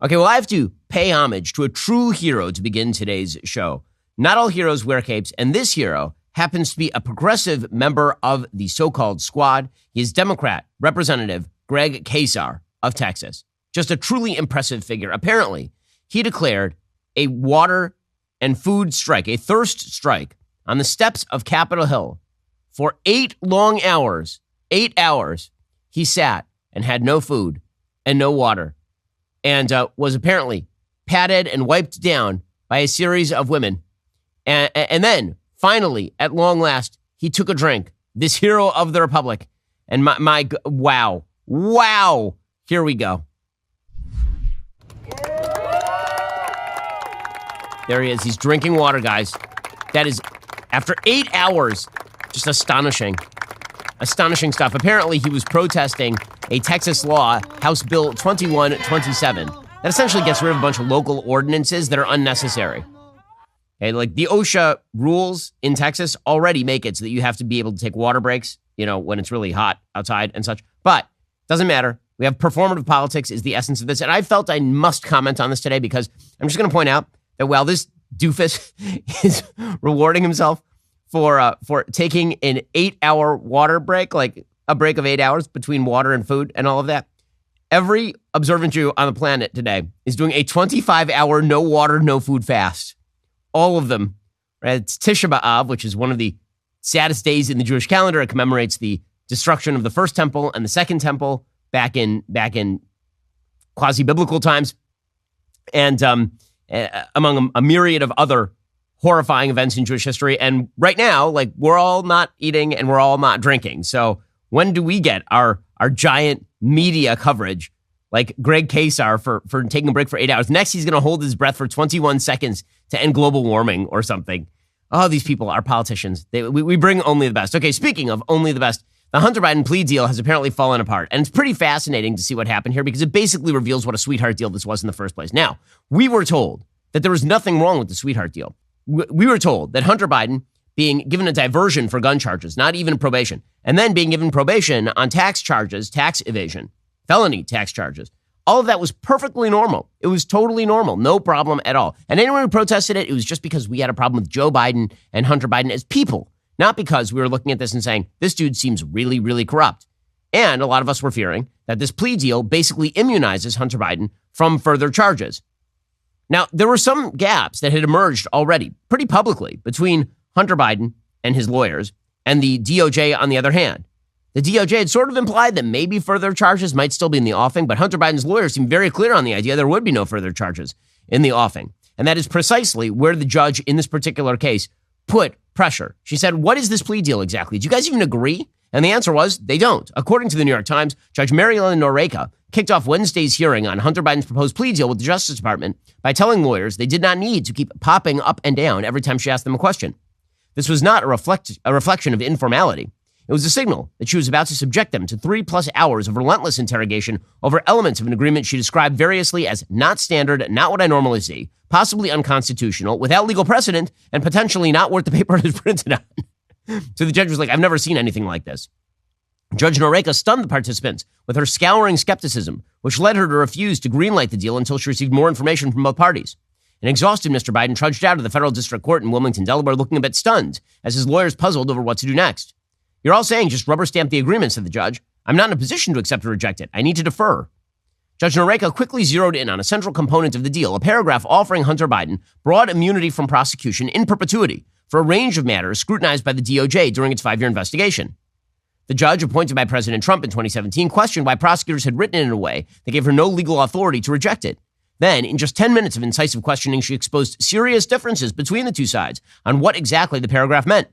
Okay, well, I have to pay homage to a true hero to begin today's show. Not all heroes wear capes, and this hero happens to be a progressive member of the so-called squad. He is Democrat Representative Greg Gaetz of Texas. Just a truly impressive figure. Apparently, he declared a water and food strike, a thirst strike, on the steps of Capitol Hill for 8 long hours. 8 hours. He sat and had no food and no water, and was apparently patted and wiped down by a series of women. And then, finally, at long last, he took a drink. This hero of the Republic. And wow. Here we go. There he is. He's drinking water, guys. That is, after 8 hours, just astonishing. Astonishing stuff. Apparently, he was protesting a Texas law, House Bill 2127, that essentially gets rid of a bunch of local ordinances that are unnecessary. Okay, like the OSHA rules in Texas already make it so that you have to be able to take water breaks, when it's really hot outside and such. But doesn't matter. We have performative politics is the essence of this. And I felt I must comment on this today because I'm just going to point out that while this doofus is rewarding himself for taking an 8-hour water break, like a break of 8 hours between water and food and all of that, every observant Jew on the planet today is doing a 25-hour no water, no food fast. All of them. Right? It's Tisha B'Av, which is one of the saddest days in the Jewish calendar. It commemorates the destruction of the first temple and the second temple back in quasi-biblical times, and among a myriad of other horrifying events in Jewish history. And right now, like, we're all not eating and we're all not drinking. So when do we get our giant media coverage, like Greg Gaetz for taking a break for 8 hours? Next, he's going to hold his breath for 21 seconds to end global warming or something. Oh, these people are politicians. We bring only the best. Okay, speaking of only the best, the Hunter Biden plea deal has apparently fallen apart. And it's pretty fascinating to see what happened here because it basically reveals what a sweetheart deal this was in the first place. Now, we were told that there was nothing wrong with the sweetheart deal. We were told that Hunter Biden being given a diversion for gun charges, not even probation, and then being given probation on tax charges, tax evasion, felony tax charges. All of that was perfectly normal. It was totally normal. No problem at all. And anyone who protested it was just because we had a problem with Joe Biden and Hunter Biden as people, not because we were looking at this and saying, this dude seems really, really corrupt. And a lot of us were fearing that this plea deal basically immunizes Hunter Biden from further charges. Now, there were some gaps that had emerged already pretty publicly between Hunter Biden and his lawyers and the DOJ on the other hand. The DOJ had sort of implied that maybe further charges might still be in the offing, but Hunter Biden's lawyers seemed very clear on the idea there would be no further charges in the offing. And that is precisely where the judge in this particular case put pressure. She said, what is this plea deal exactly? Do you guys even agree? And the answer was, they don't. According to the New York Times, Judge Marilyn Noreika kicked off Wednesday's hearing on Hunter Biden's proposed plea deal with the Justice Department by telling lawyers they did not need to keep popping up and down every time she asked them a question. This was not a reflection of informality. It was a signal that she was about to subject them to 3+ hours of relentless interrogation over elements of an agreement she described variously as not standard, not what I normally see, possibly unconstitutional, without legal precedent, and potentially not worth the paper it is printed on. So the judge was like, I've never seen anything like this. Judge Noreika stunned the participants with her scouring skepticism, which led her to refuse to greenlight the deal until she received more information from both parties. An exhausted Mr. Biden trudged out of the federal district court in Wilmington, Delaware, looking a bit stunned as his lawyers puzzled over what to do next. You're all saying just rubber stamp the agreement, said the judge. I'm not in a position to accept or reject it. I need to defer. Judge Noreika quickly zeroed in on a central component of the deal, a paragraph offering Hunter Biden broad immunity from prosecution in perpetuity for a range of matters scrutinized by the DOJ during its 5-year investigation. The judge, appointed by President Trump in 2017, questioned why prosecutors had written it in a way that gave her no legal authority to reject it. Then, in just 10 minutes of incisive questioning, she exposed serious differences between the two sides on what exactly the paragraph meant.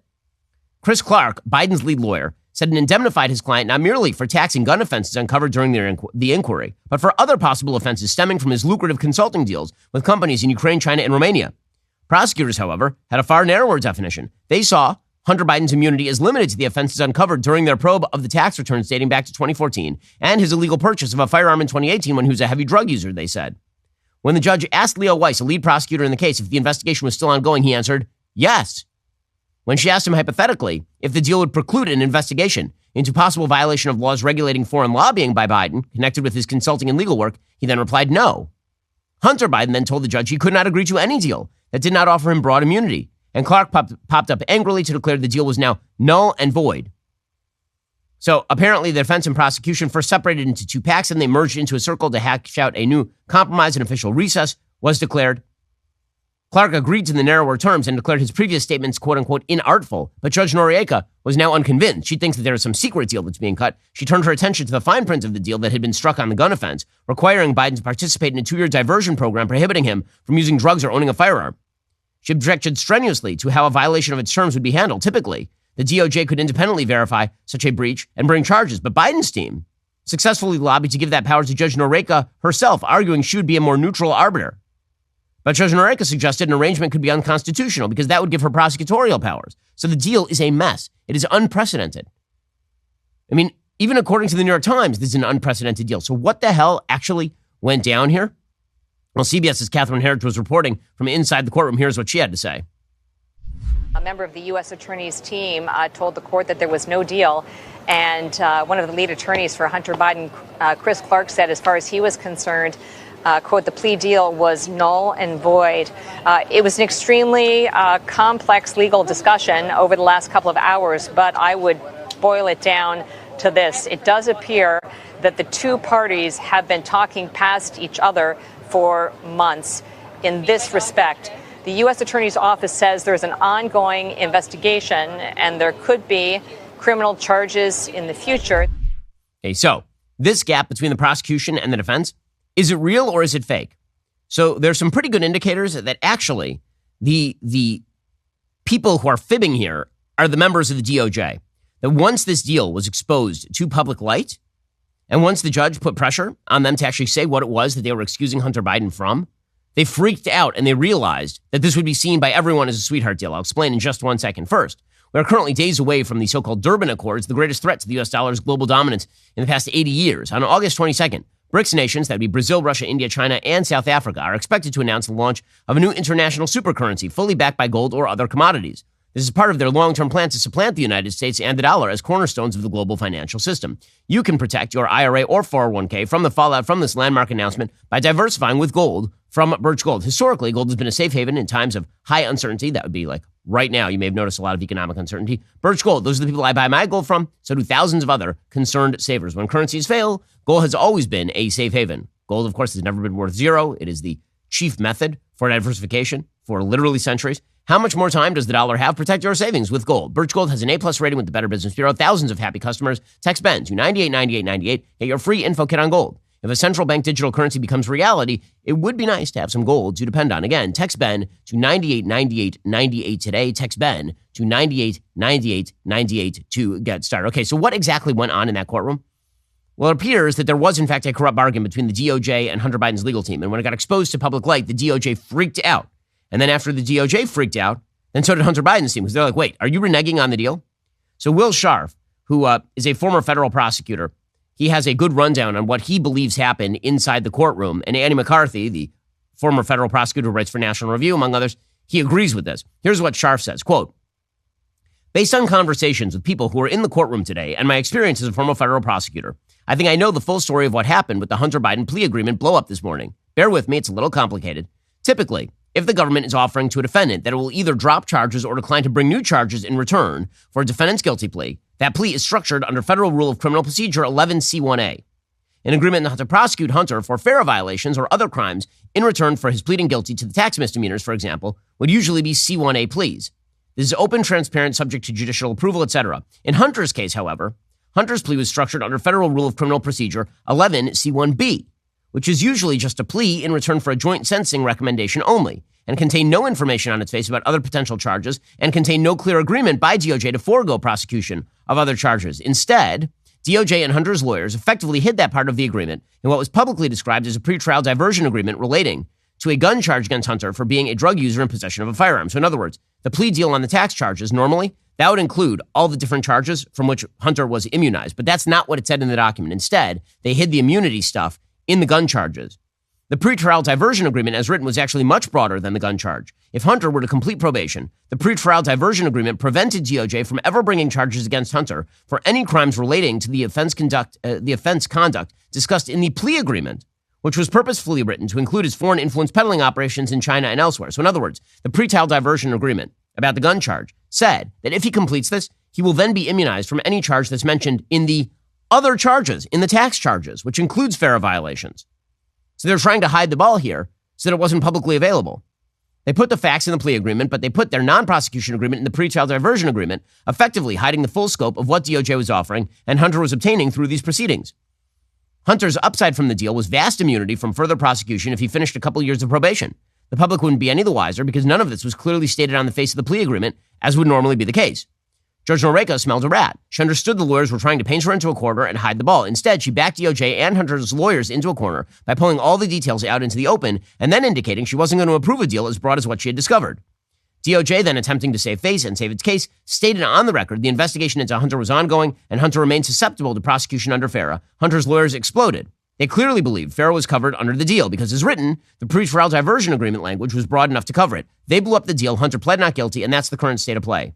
Chris Clark, Biden's lead lawyer, said it indemnified his client not merely for taxing gun offenses uncovered during the inquiry, but for other possible offenses stemming from his lucrative consulting deals with companies in Ukraine, China, and Romania. Prosecutors, however, had a far narrower definition. They saw Hunter Biden's immunity as limited to the offenses uncovered during their probe of the tax returns dating back to 2014 and his illegal purchase of a firearm in 2018 when he was a heavy drug user, they said. When the judge asked Leo Weiss, a lead prosecutor in the case, if the investigation was still ongoing, he answered, yes. When she asked him hypothetically if the deal would preclude an investigation into possible violation of laws regulating foreign lobbying by Biden connected with his consulting and legal work, he then replied no. Hunter Biden then told the judge he could not agree to any deal that did not offer him broad immunity. And Clark popped up angrily to declare the deal was now null and void. So apparently the defense and prosecution first separated into two packs and they merged into a circle to hash out a new compromise. An official recess was declared. Clark agreed to the narrower terms and declared his previous statements, quote unquote, inartful. But Judge Noreika was now unconvinced. She thinks that there is some secret deal that's being cut. She turned her attention to the fine print of the deal that had been struck on the gun offense, requiring Biden to participate in a 2-year diversion program prohibiting him from using drugs or owning a firearm. She objected strenuously to how a violation of its terms would be handled. Typically, the DOJ could independently verify such a breach and bring charges. But Biden's team successfully lobbied to give that power to Judge Noreika herself, arguing she would be a more neutral arbiter. But Judge Noreika suggested an arrangement could be unconstitutional because that would give her prosecutorial powers. So the deal is a mess. It is unprecedented. I mean, even according to the New York Times, this is an unprecedented deal. So what the hell actually went down here? Well, CBS's Catherine Herridge was reporting from inside the courtroom. Here's what she had to say. A member of the U.S. Attorney's team told the court that there was no deal. And one of the lead attorneys for Hunter Biden, Chris Clark, said as far as he was concerned, quote, the plea deal was null and void. It was an extremely complex legal discussion over the last couple of hours, but I would boil it down to this. It does appear that the two parties have been talking past each other for months. In this respect, the U.S. Attorney's Office says there's an ongoing investigation and there could be criminal charges in the future. Okay, so this gap between the prosecution and the defense, is it real or is it fake? So there's some pretty good indicators that actually the people who are fibbing here are the members of the DOJ. That once this deal was exposed to public light, and once the judge put pressure on them to actually say what it was that they were excusing Hunter Biden from, they freaked out and they realized that this would be seen by everyone as a sweetheart deal. I'll explain in just 1 second. First, we are currently days away from the so-called Durban Accords, the greatest threat to the U.S. dollar's global dominance in the past 80 years. On August 22nd, BRICS nations, that would be Brazil, Russia, India, China, and South Africa, are expected to announce the launch of a new international supercurrency fully backed by gold or other commodities. This is part of their long-term plan to supplant the United States and the dollar as cornerstones of the global financial system. You can protect your IRA or 401k from the fallout from this landmark announcement by diversifying with gold from Birch Gold. Historically, gold has been a safe haven in times of high uncertainty. That would be like right now. You may have noticed a lot of economic uncertainty. Birch Gold, those are the people I buy my gold from. So do thousands of other concerned savers. When currencies fail, gold has always been a safe haven. Gold, of course, has never been worth zero. It is the chief method for diversification for literally centuries. How much more time does the dollar have? Protect your savings with gold. Birch Gold has an A+ rating with the Better Business Bureau. Thousands of happy customers. Text BEN to 989898. Get your free info kit on gold. If a central bank digital currency becomes reality, it would be nice to have some gold to depend on. Again, text BEN to 989898 today. Text BEN to 989898 to get started. Okay, so what exactly went on in that courtroom? Well, it appears that there was, in fact, a corrupt bargain between the DOJ and Hunter Biden's legal team. And when it got exposed to public light, the DOJ freaked out. And then after the DOJ freaked out, then so did Hunter Biden's team, because they're like, wait, are you reneging on the deal? So Will Scharf, who is a former federal prosecutor, he has a good rundown on what he believes happened inside the courtroom. And Andy McCarthy, the former federal prosecutor who writes for National Review, among others, he agrees with this. Here's what Scharf says, quote, based on conversations with people who were in the courtroom today and my experience as a former federal prosecutor, I think I know the full story of what happened with the Hunter Biden plea agreement blow up this morning. Bear with me, it's a little complicated. Typically, if the government is offering to a defendant that it will either drop charges or decline to bring new charges in return for a defendant's guilty plea, that plea is structured under Federal Rule of Criminal Procedure 11C1A. An agreement not to prosecute Hunter for FARA violations or other crimes in return for his pleading guilty to the tax misdemeanors, for example, would usually be C1A pleas. This is open, transparent, subject to judicial approval, etc. In Hunter's case, however, Hunter's plea was structured under Federal Rule of Criminal Procedure 11C1B, which is usually just a plea in return for a joint sentencing recommendation only, and contain no information on its face about other potential charges, and contain no clear agreement by DOJ to forego prosecution of other charges. Instead, DOJ and Hunter's lawyers effectively hid that part of the agreement in what was publicly described as a pretrial diversion agreement relating to a gun charge against Hunter for being a drug user in possession of a firearm. So in other words, the plea deal on the tax charges, normally, that would include all the different charges from which Hunter was immunized. But that's not what it said in the document. Instead, they hid the immunity stuff in the gun charges. The pretrial diversion agreement, as written, was actually much broader than the gun charge. If Hunter were to complete probation, the pretrial diversion agreement prevented DOJ from ever bringing charges against Hunter for any crimes relating to the offense conduct discussed in the plea agreement, which was purposefully written to include his foreign influence peddling operations in China and elsewhere. So in other words, the pretrial diversion agreement about the gun charge said that if he completes this, he will then be immunized from any charge that's mentioned in the other charges, in the tax charges, which includes FARA violations. So they're trying to hide the ball here so that it wasn't publicly available. They put the facts in the plea agreement, but they put their non-prosecution agreement in the pretrial diversion agreement, effectively hiding the full scope of what DOJ was offering and Hunter was obtaining through these proceedings. Hunter's upside from the deal was vast immunity from further prosecution if he finished a couple years of probation. The public wouldn't be any the wiser because none of this was clearly stated on the face of the plea agreement, as would normally be the case. Judge Noreika smelled a rat. She understood the lawyers were trying to paint her into a corner and hide the ball. Instead, she backed DOJ and Hunter's lawyers into a corner by pulling all the details out into the open and then indicating she wasn't going to approve a deal as broad as what she had discovered. DOJ, then attempting to save face and save its case, stated on the record the investigation into Hunter was ongoing and Hunter remained susceptible to prosecution under FARA. Hunter's lawyers exploded. They clearly believed FARA was covered under the deal because, as written, the pretrial diversion agreement language was broad enough to cover it. They blew up the deal. Hunter pled not guilty, and that's the current state of play.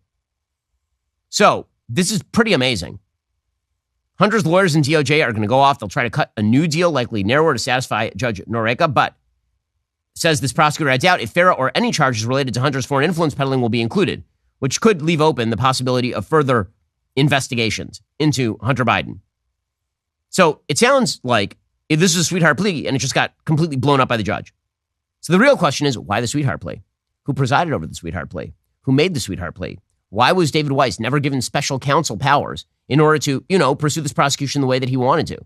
So, this is pretty amazing. Hunter's lawyers and DOJ are going to go off. They'll try to cut a new deal, likely narrower, to satisfy Judge Noreika, but says this prosecutor, I doubt if FARA or any charges related to Hunter's foreign influence peddling will be included, which could leave open the possibility of further investigations into Hunter Biden. So it sounds like this is a sweetheart plea, and it just got completely blown up by the judge. So the real question is, why the sweetheart plea? Who presided over the sweetheart plea? Who made the sweetheart plea? Why was David Weiss never given special counsel powers in order to, pursue this prosecution the way that he wanted to?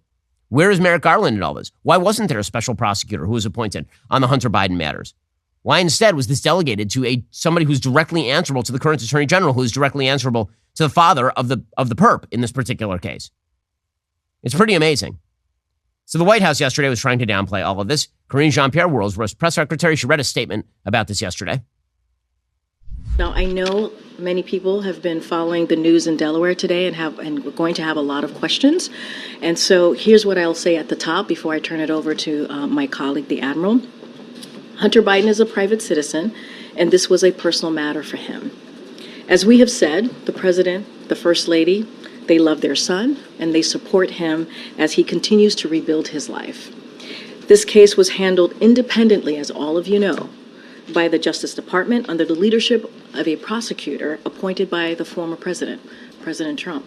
Where is Merrick Garland in all this? Why wasn't there a special prosecutor who was appointed on the Hunter Biden matters? Why instead was this delegated to somebody who's directly answerable to the current attorney general, who is directly answerable to the father of the perp in this particular case? It's pretty amazing. So the White House yesterday was trying to downplay all of this. Karine Jean-Pierre, world's press secretary, she read a statement about this yesterday. Now, I know many people have been following the news in Delaware today and we're going to have a lot of questions. And so here's what I'll say at the top before I turn it over to my colleague, the Admiral. Hunter Biden is a private citizen, and this was a personal matter for him. As we have said, the President, the First Lady, they love their son, and they support him as he continues to rebuild his life. This case was handled independently, as all of you know, by the Justice Department under the leadership of a prosecutor appointed by the former president, President Trump.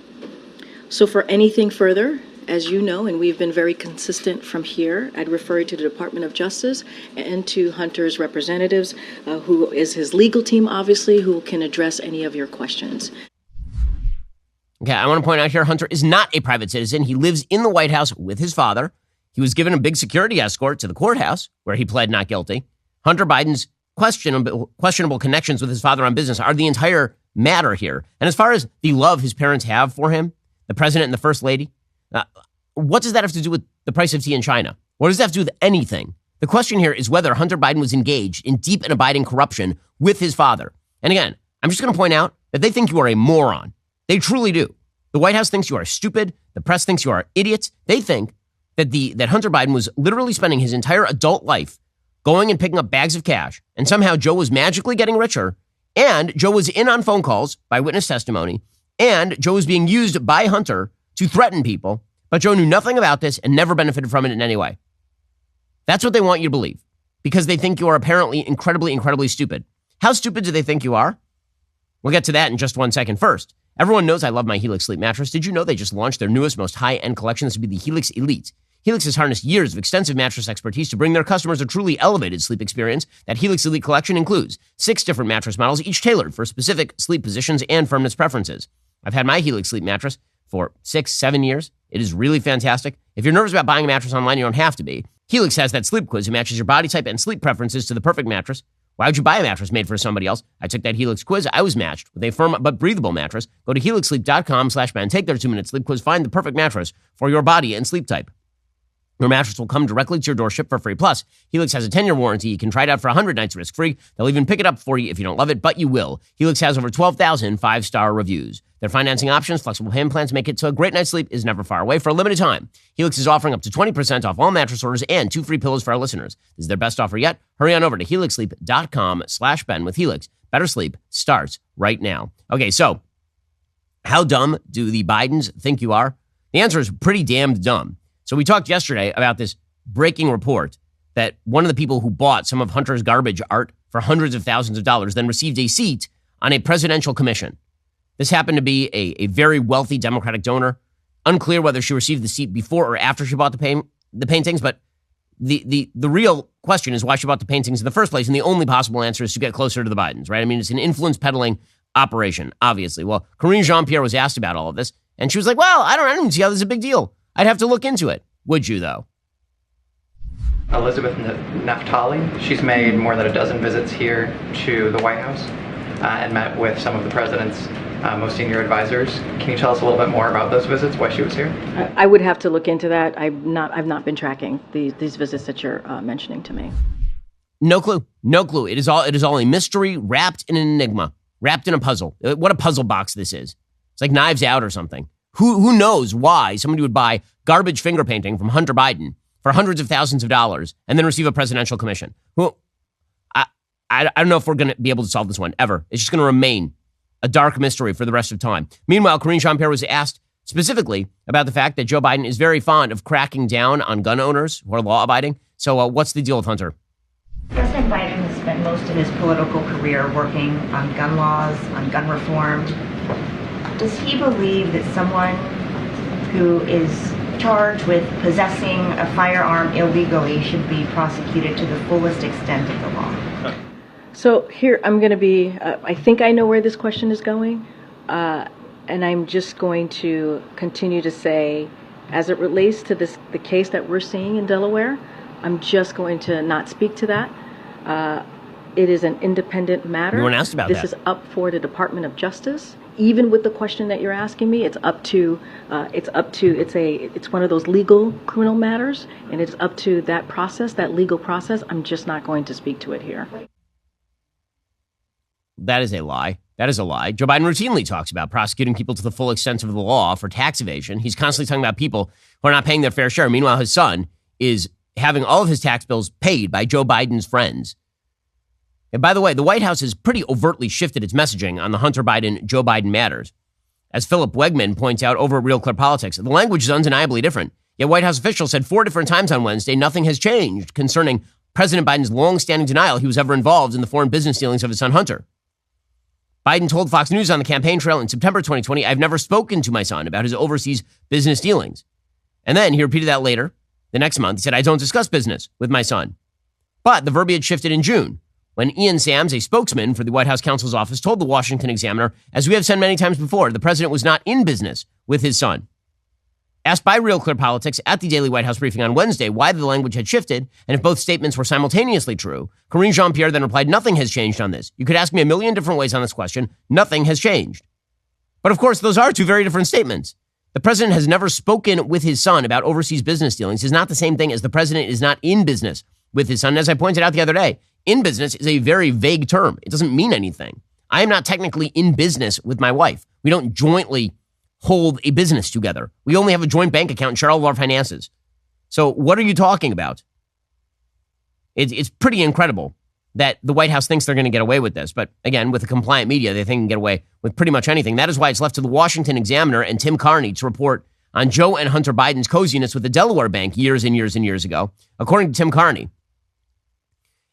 So for anything further, as you know, and we've been very consistent from here, I'd refer you to the Department of Justice and to Hunter's representatives, who is his legal team, obviously, who can address any of your questions. Okay, I want to point out here, Hunter is not a private citizen. He lives in the White House with his father. He was given a big security escort to the courthouse where he pled not guilty. Hunter Biden's questionable connections with his father on business are the entire matter here. And as far as the love his parents have for him, the president and the first lady, what does that have to do with the price of tea in China? What does that have to do with anything? The question here is whether Hunter Biden was engaged in deep and abiding corruption with his father. And again, I'm just going to point out that they think you are a moron. They truly do. The White House thinks you are stupid. The press thinks you are idiots. They think that Hunter Biden was literally spending his entire adult life going and picking up bags of cash, and somehow Joe was magically getting richer, and Joe was in on phone calls by witness testimony, and Joe was being used by Hunter to threaten people, but Joe knew nothing about this and never benefited from it in any way. That's what they want you to believe, because they think you are apparently incredibly, incredibly stupid. How stupid do they think you are? We'll get to that in just 1 second. First, everyone knows I love my Helix sleep mattress. Did you know they just launched their newest, most high-end collection? This would be the Helix Elite. Helix has harnessed years of extensive mattress expertise to bring their customers a truly elevated sleep experience. That Helix Elite collection includes 6 different mattress models, each tailored for specific sleep positions and firmness preferences. I've had my Helix Sleep mattress for 6-7 years. It is really fantastic. If you're nervous about buying a mattress online, you don't have to be. Helix has that sleep quiz that matches your body type and sleep preferences to the perfect mattress. Why would you buy a mattress made for somebody else? I took that Helix quiz. I was matched with a firm but breathable mattress. Go to helixsleep.com/Ben. Take their 2-minute sleep quiz. Find the perfect mattress for your body and sleep type. Your mattress will come directly to your doorstep for free. Plus, Helix has a 10-year warranty. You can try it out for 100 nights risk-free. They'll even pick it up for you if you don't love it, but you will. Helix has over 12,000 5-star reviews. Their financing options, flexible payment plans make it so a great night's sleep is never far away. For a limited time, Helix is offering up to 20% off all mattress orders and 2 free pillows for our listeners. This is their best offer yet. Hurry on over to helixsleep.com/Ben. With Helix, better sleep starts right now. Okay, so how dumb do the Bidens think you are? The answer is pretty damned dumb. So we talked yesterday about this breaking report that one of the people who bought some of Hunter's garbage art for hundreds of thousands of dollars then received a seat on a presidential commission. This happened to be a very wealthy Democratic donor. Unclear whether she received the seat before or after she bought the paintings, but the real question is why she bought the paintings in the first place, and the only possible answer is to get closer to the Bidens, right? I mean, it's an influence peddling operation, obviously. Well, Karine Jean-Pierre was asked about all of this, and she was like, well, I don't see how this is a big deal. I'd have to look into it. Would you, though? Elizabeth Naftali, she's made more than a dozen visits here to the White House and met with some of the president's most senior advisors. Can you tell us a little bit more about those visits, why she was here? I would have to look into that. I've not been tracking these visits that you're mentioning to me. No clue. No clue. It is all a mystery wrapped in an enigma, wrapped in a puzzle. What a puzzle box this is. It's like Knives Out or something. Who knows why somebody would buy garbage finger painting from Hunter Biden for hundreds of thousands of dollars and then receive a presidential commission? I don't know if we're going to be able to solve this one ever. It's just going to remain a dark mystery for the rest of time. Meanwhile, Karine Jean-Pierre was asked specifically about the fact that Joe Biden is very fond of cracking down on gun owners who are law-abiding. So what's the deal with Hunter? President Biden has spent most of his political career working on gun laws, on gun reform. Does he believe that someone who is charged with possessing a firearm illegally should be prosecuted to the fullest extent of the law? So here I'm going to be, I think I know where this question is going, and I'm just going to continue to say, as it relates to the case that we're seeing in Delaware, I'm just going to not speak to that. It is an independent matter. No one asked about this that. This is up for the Department of Justice. Even with the question that you're asking me, it's one of those legal criminal matters, and it's up to that process, that legal process. I'm just not going to speak to it here. That is a lie. That is a lie. Joe Biden routinely talks about prosecuting people to the full extent of the law for tax evasion. He's constantly talking about people who are not paying their fair share. Meanwhile, his son is having all of his tax bills paid by Joe Biden's friends. And by the way, the White House has pretty overtly shifted its messaging on the Hunter Biden-Joe Biden matters. As Philip Wegman points out over at Real Clear Politics, the language is undeniably different. Yet White House officials said 4 different times on Wednesday nothing has changed concerning President Biden's long-standing denial he was ever involved in the foreign business dealings of his son Hunter. Biden told Fox News on the campaign trail in September 2020, I've never spoken to my son about his overseas business dealings. And then he repeated that later, the next month. He said, I don't discuss business with my son. But the verbiage shifted in June when Ian Sams, a spokesman for the White House counsel's office, told the Washington Examiner, as we have said many times before, the president was not in business with his son. Asked by Real Clear Politics at the Daily White House briefing on Wednesday why the language had shifted and if both statements were simultaneously true, Karine Jean-Pierre then replied, nothing has changed on this. You could ask me a million different ways on this question. Nothing has changed. But of course, those are two very different statements. The president has never spoken with his son about overseas business dealings is not the same thing as the president is not in business with his son. As I pointed out the other day, in business is a very vague term. It doesn't mean anything. I am not technically in business with my wife. We don't jointly hold a business together. We only have a joint bank account and share all of our finances. So what are you talking about? It's pretty incredible that the White House thinks they're going to get away with this. But again, with the compliant media, they think they can get away with pretty much anything. That is why it's left to the Washington Examiner and Tim Carney to report on Joe and Hunter Biden's coziness with the Delaware Bank years and years and years ago. According to Tim Carney,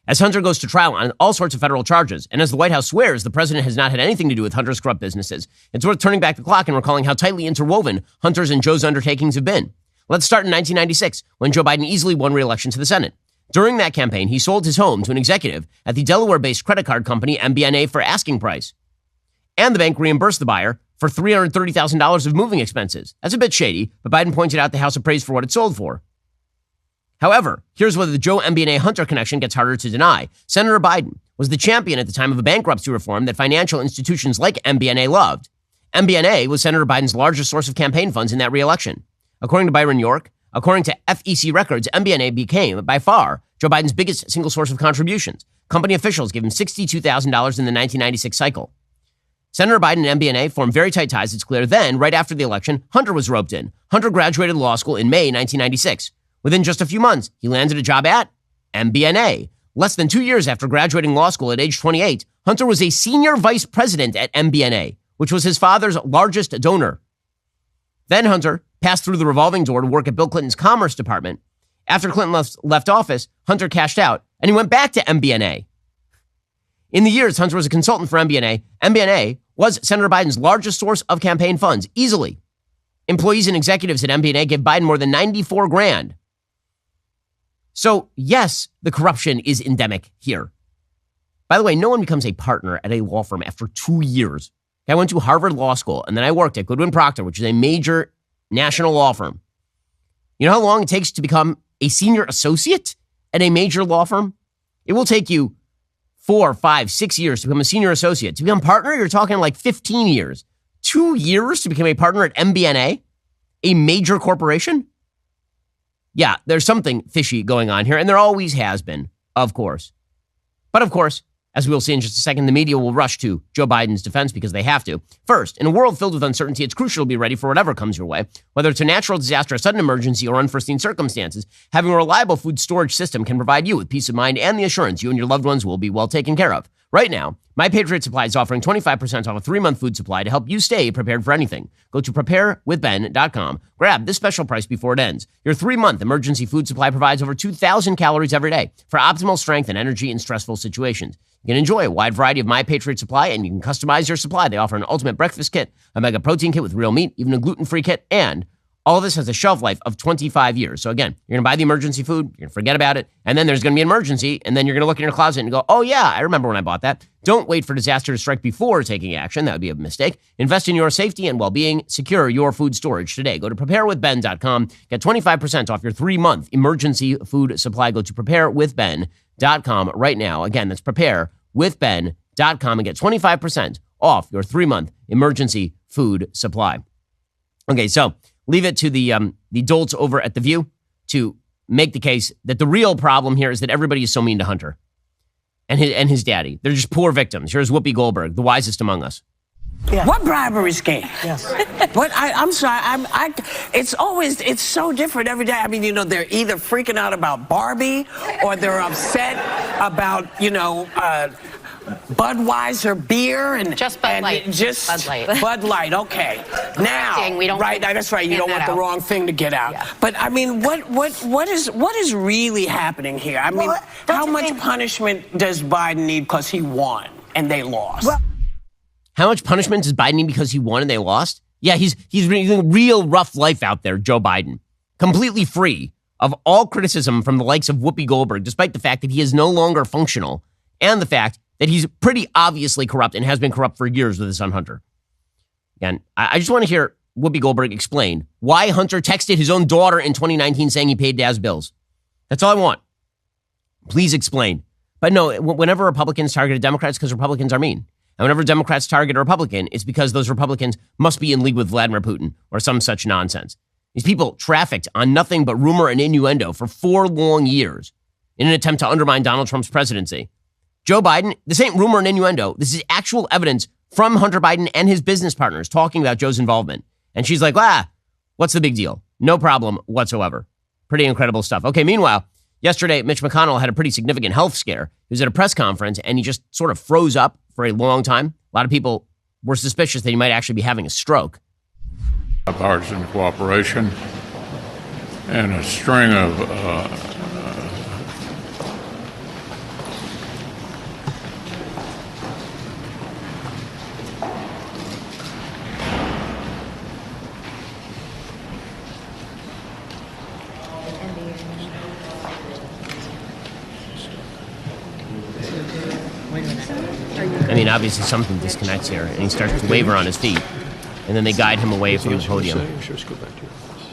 as Hunter goes to trial on all sorts of federal charges, and as the White House swears the president has not had anything to do with Hunter's corrupt businesses, it's worth turning back the clock and recalling how tightly interwoven Hunter's and Joe's undertakings have been. Let's start in 1996, when Joe Biden easily won re-election to the Senate. During that campaign, he sold his home to an executive at the Delaware-based credit card company MBNA for asking price. And the bank reimbursed the buyer for $330,000 of moving expenses. That's a bit shady, but Biden pointed out the House appraised for what it sold for. However, here's where the Joe MBNA Hunter connection gets harder to deny. Senator Biden was the champion at the time of a bankruptcy reform that financial institutions like MBNA loved. MBNA was Senator Biden's largest source of campaign funds in that re-election. According to Byron York, according to FEC records, MBNA became, by far, Joe Biden's biggest single source of contributions. Company officials gave him $62,000 in the 1996 cycle. Senator Biden and MBNA formed very tight ties, it's clear. Then, right after the election, Hunter was roped in. Hunter graduated law school in May 1996. Within just a few months, he landed a job at MBNA. Less than 2 years after graduating law school at age 28, Hunter was a senior vice president at MBNA, which was his father's largest donor. Then Hunter passed through the revolving door to work at Bill Clinton's Commerce Department After Clinton left office, Hunter cashed out and he went back to MBNA. In the years Hunter was a consultant for MBNA, MBNA was Senator Biden's largest source of campaign funds, easily. Employees and executives at MBNA gave Biden more than $94,000. So, yes, the corruption is endemic here. By the way, no one becomes a partner at a law firm after 2 years. I went to Harvard Law School, and then I worked at Goodwin Procter, which is a major national law firm. You know how long it takes to become a senior associate at a major law firm? It will take you 4, 5, 6 years to become a senior associate. To become partner, you're talking like 15 years. 2 years to become a partner at MBNA, a major corporation? Yeah, there's something fishy going on here, and there always has been, of course. But of course, as we'll see in just a second, the media will rush to Joe Biden's defense because they have to. First, in a world filled with uncertainty, it's crucial to be ready for whatever comes your way. Whether it's a natural disaster, a sudden emergency, or unforeseen circumstances, having a reliable food storage system can provide you with peace of mind and the assurance you and your loved ones will be well taken care of. Right now, My Patriot Supply is offering 25% off a 3-month food supply to help you stay prepared for anything. Go to preparewithben.com. Grab this special price before it ends. Your 3-month emergency food supply provides over 2,000 calories every day for optimal strength and energy in stressful situations. You can enjoy a wide variety of My Patriot Supply, and you can customize your supply. They offer an ultimate breakfast kit, a mega protein kit with real meat, even a gluten-free kit, and all of this has a shelf life of 25 years. So again, you're going to buy the emergency food, you're going to forget about it, and then there's going to be an emergency, and then you're going to look in your closet and go, oh yeah, I remember when I bought that. Don't wait for disaster to strike before taking action. That would be a mistake. Invest in your safety and well-being. Secure your food storage today. Go to preparewithben.com. Get 25% off your 3-month emergency food supply. Go to preparewithben.com right now. Again, that's preparewithben.com and get 25% off your 3-month emergency food supply. Okay, so leave it to the dolts over at The View to make the case that the real problem here is that everybody is so mean to Hunter and his daddy. They're just poor victims. Here's Whoopi Goldberg, the wisest among us. Yeah. What bribery scam? Yes. What I'm sorry. It's so different every day. I mean, they're either freaking out about Barbie or they're upset about, Budweiser beer and just Bud Light. Bud Light. Bud Light. Okay. Now, we don't right? That's right. You don't want the wrong thing to get out. Yeah. But I mean, what is really happening here? I mean, how much punishment does Biden need because he won and they lost? Well, how much punishment does Biden need because he won and they lost? Yeah, he's living a real rough life out there, Joe Biden. Completely free of all criticism from the likes of Whoopi Goldberg, despite the fact that he is no longer functional and the fact that he's pretty obviously corrupt and has been corrupt for years with his son Hunter. Again, I just want to hear Whoopi Goldberg explain why Hunter texted his own daughter in 2019 saying he paid Dad's bills. That's all I want. Please explain. But no, whenever Republicans target Democrats, because Republicans are mean. And whenever Democrats target a Republican, it's because those Republicans must be in league with Vladimir Putin or some such nonsense. These people trafficked on nothing but rumor and innuendo for 4 long years in an attempt to undermine Donald Trump's presidency. Joe Biden, this ain't rumor and innuendo. This is actual evidence from Hunter Biden and his business partners talking about Joe's involvement. And she's like, what's the big deal? No problem whatsoever. Pretty incredible stuff. Okay, meanwhile, yesterday, Mitch McConnell had a pretty significant health scare. He was at a press conference and he just sort of froze up for a long time. A lot of people were suspicious that he might actually be having a stroke. Bipartisan cooperation and a string of I mean, obviously something disconnects here, and he starts to waver on his feet, and then they guide him away from the podium. Sure, go back to your office.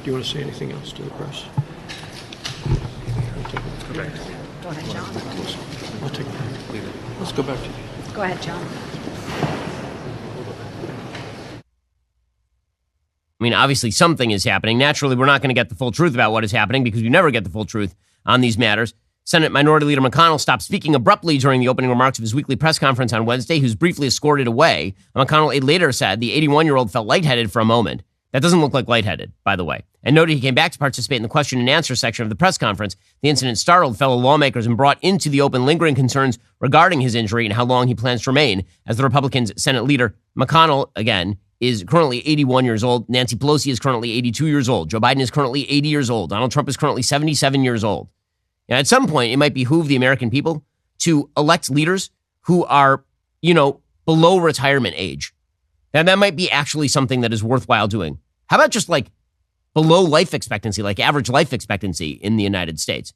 Do you want to say anything else to the press? Go back. Go ahead, John. I'll take it. Let's go back to you. Go ahead, John. I mean, obviously something is happening. Naturally, we're not going to get the full truth about what is happening because we never get the full truth on these matters. Senate Minority Leader McConnell stopped speaking abruptly during the opening remarks of his weekly press conference on Wednesday. He was briefly escorted away. McConnell later said the 81-year-old felt lightheaded for a moment. That doesn't look like lightheaded, by the way. And noted he came back to participate in the question and answer section of the press conference. The incident startled fellow lawmakers and brought into the open lingering concerns regarding his injury and how long he plans to remain as the Republicans' Senate leader. McConnell, again, is currently 81 years old. Nancy Pelosi is currently 82 years old. Joe Biden is currently 80 years old. Donald Trump is currently 77 years old. Now, at some point, it might behoove the American people to elect leaders who are, below retirement age. And that might be actually something that is worthwhile doing. How about just like below life expectancy, like average life expectancy in the United States?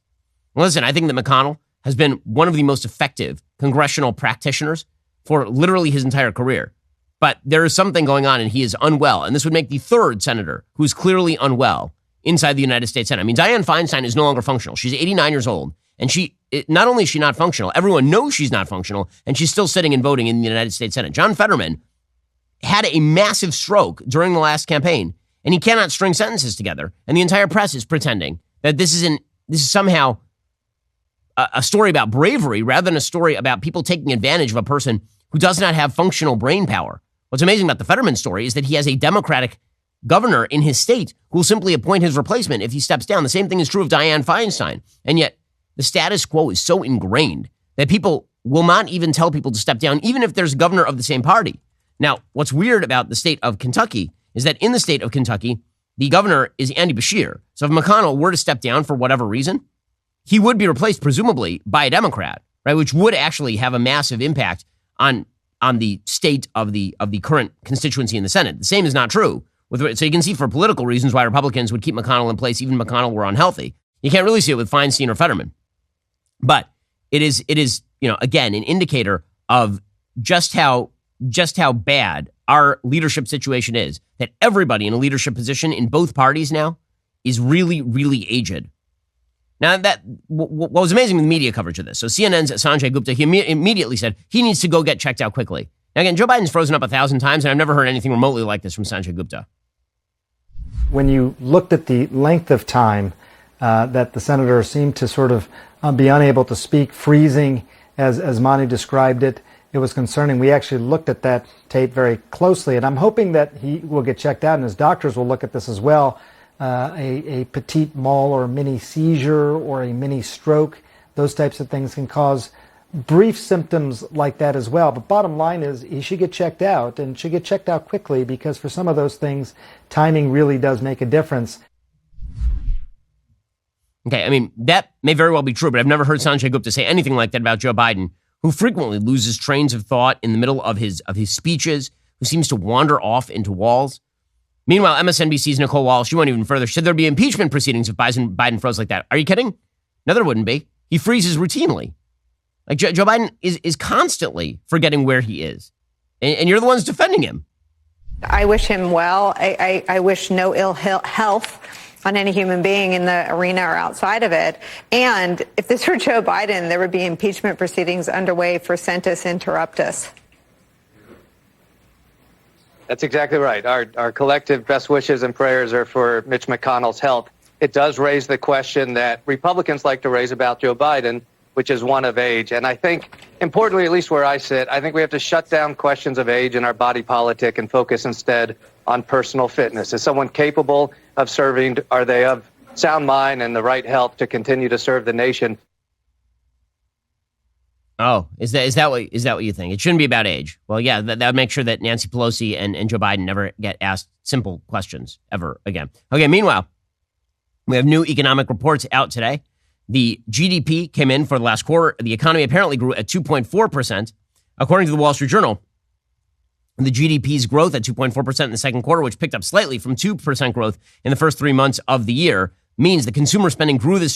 Well, listen, I think that McConnell has been one of the most effective congressional practitioners for literally his entire career. But there is something going on and he is unwell. And this would make the third senator who's clearly unwell inside the United States Senate. I mean, Dianne Feinstein is no longer functional. She's 89 years old. And not only is she not functional, everyone knows she's not functional, and she's still sitting and voting in the United States Senate. John Fetterman had a massive stroke during the last campaign, and he cannot string sentences together. And the entire press is pretending that this is somehow a story about bravery rather than a story about people taking advantage of a person who does not have functional brain power. What's amazing about the Fetterman story is that he has a Democratic governor in his state who will simply appoint his replacement if he steps down. The same thing is true of Dianne Feinstein. And yet the status quo is so ingrained that people will not even tell people to step down, even if there's a governor of the same party. Now, what's weird about the state of Kentucky is that in the state of Kentucky, the governor is Andy Beshear. So if McConnell were to step down for whatever reason, he would be replaced presumably by a Democrat, right? Which would actually have a massive impact on the state of the current constituency in the Senate. The same is not true. So you can see for political reasons why Republicans would keep McConnell in place, even if McConnell were unhealthy. You can't really see it with Feinstein or Fetterman. But it is, again, an indicator of just how bad our leadership situation is, that everybody in a leadership position in both parties now is really, really aged. Now, what was amazing with media coverage of this, so CNN's Sanjay Gupta, he immediately said he needs to go get checked out quickly. Now, again, Joe Biden's frozen up 1,000 times, and I've never heard anything remotely like this from Sanjay Gupta. When you looked at the length of time that the senator seemed to sort of be unable to speak, freezing, as Monty described it, it was concerning. We actually looked at that tape very closely, and I'm hoping that he will get checked out, and his doctors will look at this as well. A petite mal or a mini seizure or a mini stroke, those types of things can cause brief symptoms like that as well. But bottom line is he should get checked out, and should get checked out quickly, because for some of those things, timing really does make a difference. Okay, I mean, that may very well be true, but I've never heard Sanjay Gupta say anything like that about Joe Biden, who frequently loses trains of thought in the middle of his speeches, who seems to wander off into walls. Meanwhile, MSNBC's Nicolle Wallace, she went even further. She said there'd be impeachment proceedings if Biden froze like that. Are you kidding? No, there wouldn't be. He freezes routinely. Like Joe Biden is constantly forgetting where he is. And you're the ones defending him. I wish him well. I wish no ill health on any human being in the arena or outside of it. And if this were Joe Biden, there would be impeachment proceedings underway for Centus Interruptus. That's exactly right. Our collective best wishes and prayers are for Mitch McConnell's health. It does raise the question that Republicans like to raise about Joe Biden, which is one of age. And I think, importantly, at least where I sit, I think we have to shut down questions of age in our body politic and focus instead on personal fitness. Is someone capable of serving? Are they of sound mind and the right health to continue to serve the nation? Oh, is that what you think? It shouldn't be about age. Well, yeah, that would make sure that Nancy Pelosi and Joe Biden never get asked simple questions ever again. Okay, meanwhile, we have new economic reports out today. The GDP came in for the last quarter. The economy apparently grew at 2.4%. According to the Wall Street Journal, the GDP's growth at 2.4% in the second quarter, which picked up slightly from 2% growth in the first 3 months of the year, means that consumer spending grew this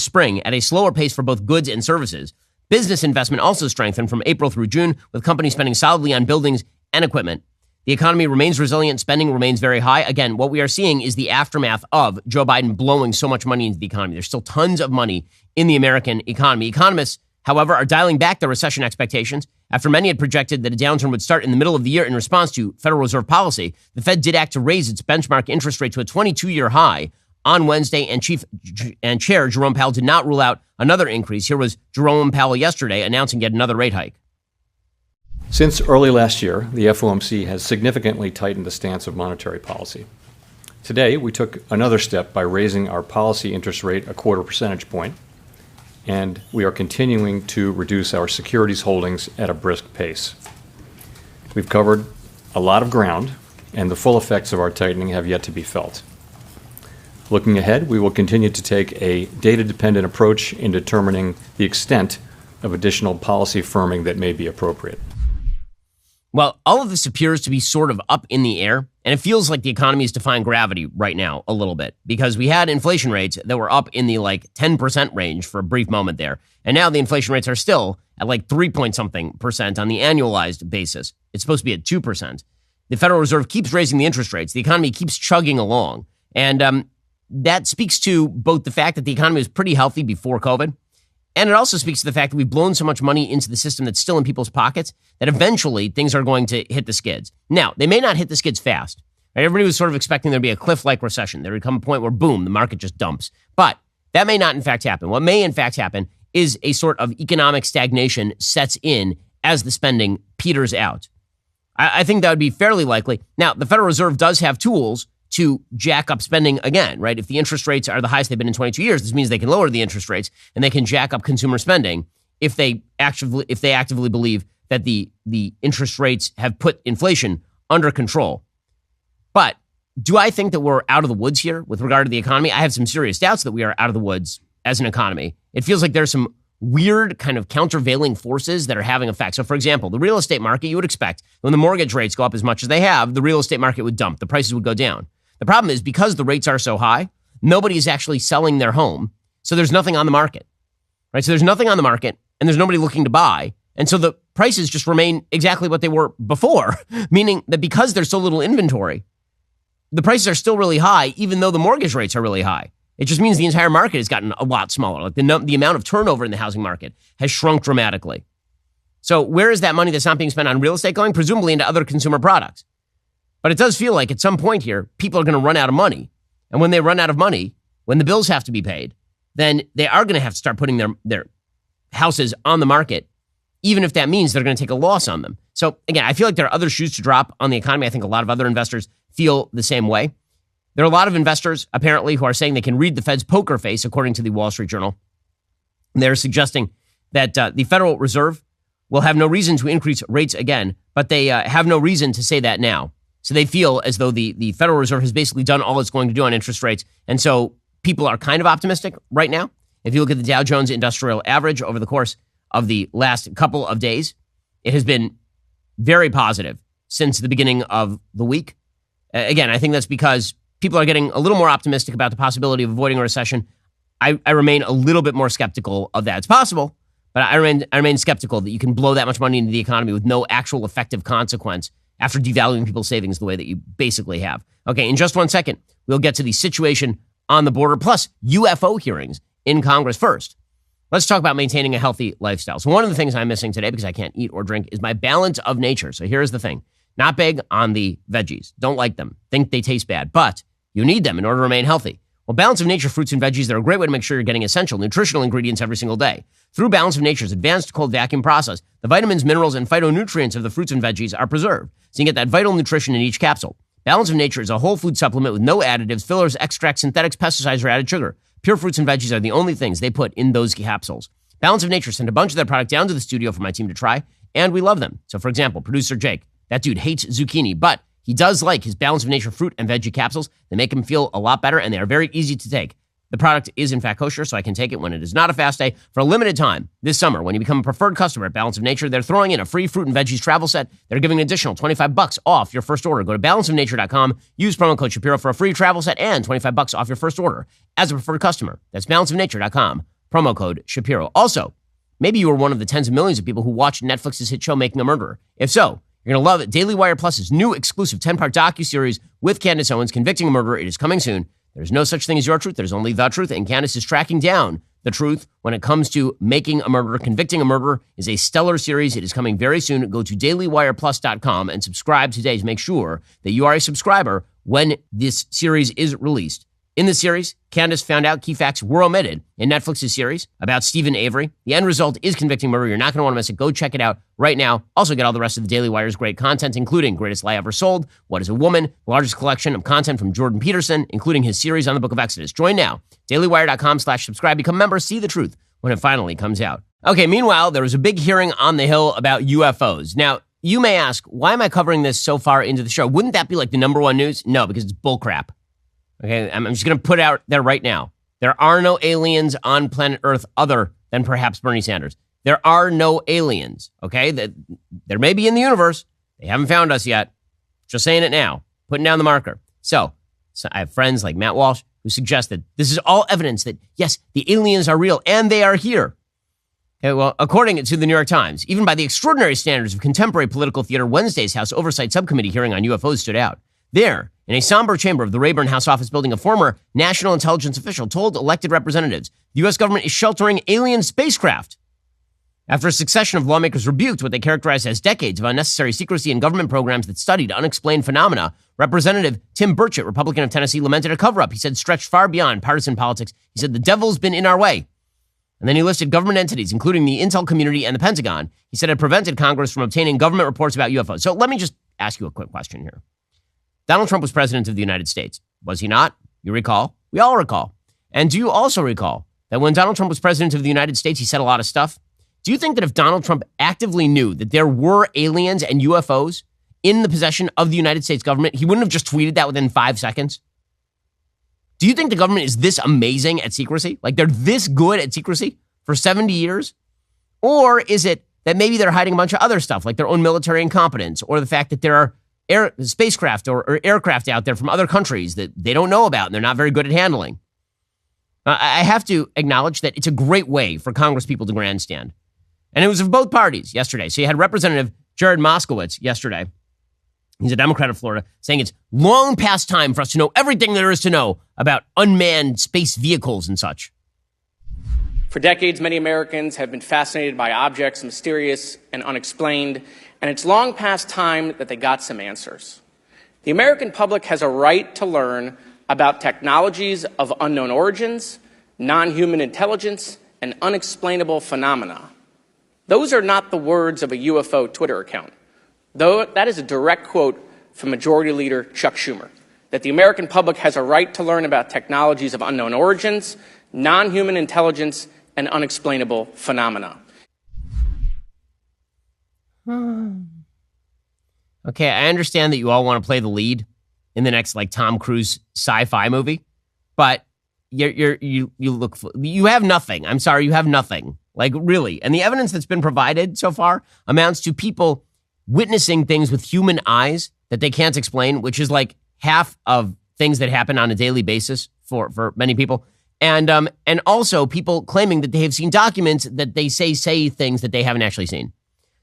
spring at a slower pace for both goods and services. Business investment also strengthened from April through June, with companies spending solidly on buildings and equipment. The economy remains resilient. Spending remains very high. Again, what we are seeing is the aftermath of Joe Biden blowing so much money into the economy. There's still tons of money in the American economy. Economists, however, are dialing back their recession expectations. After many had projected that a downturn would start in the middle of the year in response to Federal Reserve policy, the Fed did act to raise its benchmark interest rate to a 22-year high on Wednesday, and Chair Jerome Powell did not rule out another increase. Here was Jerome Powell yesterday announcing yet another rate hike. Since early last year, the FOMC has significantly tightened the stance of monetary policy. Today, we took another step by raising our policy interest rate a 0.25 percentage point, and we are continuing to reduce our securities holdings at a brisk pace. We've covered a lot of ground, and the full effects of our tightening have yet to be felt. Looking ahead, we will continue to take a data-dependent approach in determining the extent of additional policy firming that may be appropriate. Well, all of this appears to be sort of up in the air, and it feels like the economy is defying gravity right now a little bit, because we had inflation rates that were up in the 10% range for a brief moment there, and now the inflation rates are still at 3-point-something% on the annualized basis. It's supposed to be at 2%. The Federal Reserve keeps raising the interest rates. The economy keeps chugging along, and that speaks to both the fact that the economy was pretty healthy before COVID, and it also speaks to the fact that we've blown so much money into the system that's still in people's pockets that eventually things are going to hit the skids. Now, they may not hit the skids fast. Right? Everybody was sort of expecting there to be a cliff-like recession. There would come a point where, boom, the market just dumps. But that may not in fact happen. What may in fact happen is a sort of economic stagnation sets in as the spending peters out. I think that would be fairly likely. Now, the Federal Reserve does have tools to jack up spending again, right? If the interest rates are the highest they've been in 22 years, this means they can lower the interest rates and they can jack up consumer spending if they actively believe that the interest rates have put inflation under control. But do I think that we're out of the woods here with regard to the economy? I have some serious doubts that we are out of the woods as an economy. It feels like there's some weird kind of countervailing forces that are having effect. So, for example, the real estate market, you would expect when the mortgage rates go up as much as they have, the real estate market would dump. The prices would go down. The problem is because the rates are so high, nobody is actually selling their home. So there's nothing on the market, right? So there's nothing on the market and there's nobody looking to buy. And so the prices just remain exactly what they were before, meaning that because there's so little inventory, the prices are still really high, even though the mortgage rates are really high. It just means the entire market has gotten a lot smaller. Like the amount of turnover in the housing market has shrunk dramatically. So where is that money that's not being spent on real estate going? Presumably into other consumer products. But it does feel like at some point here, people are going to run out of money. And when they run out of money, when the bills have to be paid, then they are going to have to start putting their houses on the market, even if that means they're going to take a loss on them. So again, I feel like there are other shoes to drop on the economy. I think a lot of other investors feel the same way. There are a lot of investors, apparently, who are saying they can read the Fed's poker face, according to the Wall Street Journal. They're suggesting that the Federal Reserve will have no reason to increase rates again, but they have no reason to say that now. So they feel as though the Federal Reserve has basically done all it's going to do on interest rates. And so people are kind of optimistic right now. If you look at the Dow Jones Industrial Average over the course of the last couple of days, it has been very positive since the beginning of the week. Again, I think that's because people are getting a little more optimistic about the possibility of avoiding a recession. I remain a little bit more skeptical of that. It's possible, but I remain skeptical that you can blow that much money into the economy with no actual effective consequence after devaluing people's savings the way that you basically have. Okay, in just 1 second, we'll get to the situation on the border, plus UFO hearings in Congress. First, let's talk about maintaining a healthy lifestyle. So one of the things I'm missing today, because I can't eat or drink, is my balance of nature. So here's the thing. Not big on the veggies. Don't like them. Think they taste bad. But you need them in order to remain healthy. Well, Balance of Nature fruits and veggies, they're a great way to make sure you're getting essential nutritional ingredients every single day. Through Balance of Nature's advanced cold vacuum process, the vitamins, minerals, and phytonutrients of the fruits and veggies are preserved, so you can get that vital nutrition in each capsule. Balance of Nature is a whole food supplement with no additives, fillers, extracts, synthetics, pesticides, or added sugar. Pure fruits and veggies are the only things they put in those capsules. Balance of Nature sent a bunch of their product down to the studio for my team to try, and we love them. So, for example, producer Jake, that dude hates zucchini, but he does like his Balance of Nature fruit and veggie capsules. They make him feel a lot better, and they are very easy to take. The product is, in fact, kosher, so I can take it when it is not a fast day. For a limited time this summer, when you become a preferred customer at Balance of Nature, they're throwing in a free fruit and veggies travel set. They're giving an additional $25 off your first order. Go to balanceofnature.com, use promo code Shapiro for a free travel set and $25 off your first order as a preferred customer. That's balanceofnature.com, promo code Shapiro. Also, maybe you are one of the tens of millions of people who watch Netflix's hit show Making a Murderer. If so, you're going to love it. Daily Wire Plus's new exclusive 10-part docuseries with Candace Owens, Convicting a Murderer. It is coming soon. There's no such thing as your truth. There's only the truth. And Candace is tracking down the truth when it comes to making a murderer. Convicting a Murderer is a stellar series. It is coming very soon. Go to dailywireplus.com and subscribe today to make sure that you are a subscriber when this series is released. In the series, Candace found out key facts were omitted in Netflix's series about Stephen Avery. The end result is Convicting Murder. You're not going to want to miss it. Go check it out right now. Also get all the rest of the Daily Wire's great content, including Greatest Lie Ever Sold, What is a Woman, the largest collection of content from Jordan Peterson, including his series on the Book of Exodus. Join now. dailywire.com/subscribe. Become a member. See the truth when it finally comes out. Okay, meanwhile, there was a big hearing on the Hill about UFOs. Now, you may ask, why am I covering this so far into the show? Wouldn't that be like the number one news? No, because it's bullcrap. Okay, I'm just going to put it out there right now. There are no aliens on planet Earth other than perhaps Bernie Sanders. There are no aliens, okay? There may be in the universe. They haven't found us yet. Just saying it now, putting down the marker. So I have friends like Matt Walsh who suggest that this is all evidence that, yes, the aliens are real and they are here. Okay, well, according to the New York Times, even by the extraordinary standards of contemporary political theater, Wednesday's House Oversight Subcommittee hearing on UFOs stood out. There, in a somber chamber of the Rayburn House Office building, a former national intelligence official told elected representatives the U.S. government is sheltering alien spacecraft. After a succession of lawmakers rebuked what they characterized as decades of unnecessary secrecy in government programs that studied unexplained phenomena, Representative Tim Burchett, Republican of Tennessee, lamented a cover-up. He said stretched far beyond partisan politics. He said the devil's been in our way. And then he listed government entities, including the intel community and the Pentagon. He said it prevented Congress from obtaining government reports about UFOs. So let me just ask you a quick question here. Donald Trump was president of the United States. Was he not? You recall? We all recall. And do you also recall that when Donald Trump was president of the United States, he said a lot of stuff? Do you think that if Donald Trump actively knew that there were aliens and UFOs in the possession of the United States government, he wouldn't have just tweeted that within 5 seconds? Do you think the government is this amazing at secrecy? Like they're this good at secrecy for 70 years? Or is it that maybe they're hiding a bunch of other stuff, like their own military incompetence, or the fact that there are spacecraft or aircraft out there from other countries that they don't know about and they're not very good at handling? I have to acknowledge that it's a great way for Congress people to grandstand. And it was of both parties yesterday. So you had Representative Jared Moskowitz yesterday. He's a Democrat of Florida, saying it's long past time for us to know everything there is to know about unmanned space vehicles and such. For decades, many Americans have been fascinated by objects mysterious and unexplained, and it's long past time that they got some answers. The American public has a right to learn about technologies of unknown origins, non-human intelligence, and unexplainable phenomena. Those are not the words of a UFO Twitter account. Though that is a direct quote from Majority Leader Chuck Schumer, that the American public has a right to learn about technologies of unknown origins, non-human intelligence, and unexplainable phenomena. Okay, I understand that you all want to play the lead in the next like Tom Cruise sci-fi movie, but you have nothing. I'm sorry, you have nothing. Like really. And the evidence that's been provided so far amounts to people witnessing things with human eyes that they can't explain, which is like half of things that happen on a daily basis for many people. And also people claiming that they have seen documents that they say things that they haven't actually seen.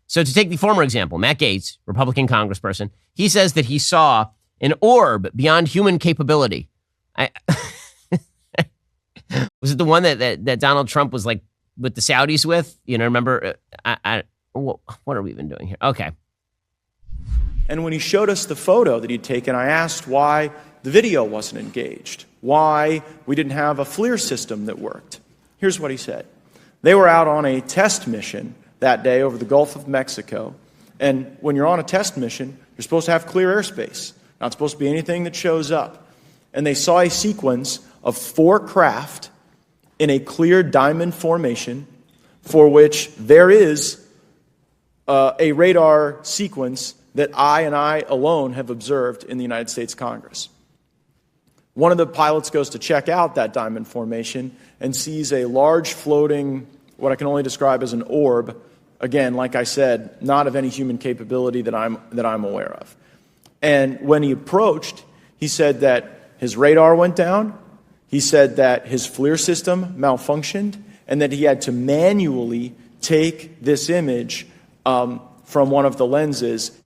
So to take the former example, Matt Gaetz, Republican congressperson, he says that he saw an orb beyond human capability. Was it the one that Donald Trump was like with the Saudis with? You know, remember? What are we even doing here? Okay. And when he showed us the photo that he'd taken, I asked why the video wasn't engaged, why we didn't have a FLIR system that worked. Here's what he said. They were out on a test mission that day over the Gulf of Mexico. And when you're on a test mission, you're supposed to have clear airspace. Not supposed to be anything that shows up. And they saw a sequence of 4 craft in a clear diamond formation for which there is a radar sequence that I alone have observed in the United States Congress. One of the pilots goes to check out that diamond formation and sees a large floating, what I can only describe as an orb. Again, like I said, not of any human capability that I'm aware of. And when he approached, he said that his radar went down. He said that his FLIR system malfunctioned and that he had to manually take this image from one of the lenses.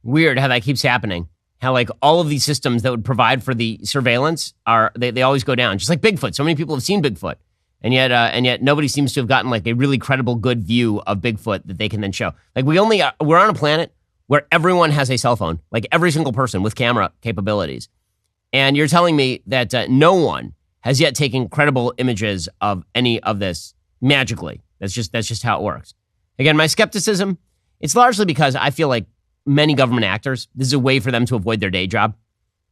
Weird how that keeps happening. How like all of these systems that would provide for the surveillance they always go down. Just like Bigfoot. So many people have seen Bigfoot. And yet nobody seems to have gotten like a really credible, good view of Bigfoot that they can then show. Like we're on a planet where everyone has a cell phone, like every single person with camera capabilities. And you're telling me that no one has yet taken credible images of any of this magically. That's just how it works. Again, my skepticism, it's largely because I feel like many government actors, this is a way for them to avoid their day job.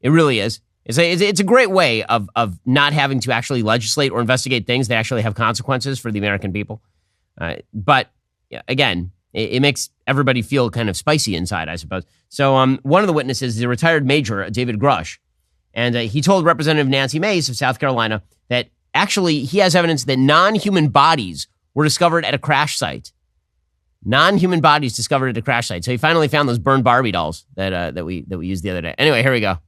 It really is. It's a great way of not having to actually legislate or investigate things that actually have consequences for the American people. But again, it makes everybody feel kind of spicy inside, I suppose. So one of the witnesses is a retired major, David Grush, and he told Representative Nancy Mace of South Carolina that actually he has evidence that non-human bodies were discovered at a crash site. Non-human bodies discovered at a crash site. So he finally found those burned Barbie dolls that we used the other day. Anyway, here we go.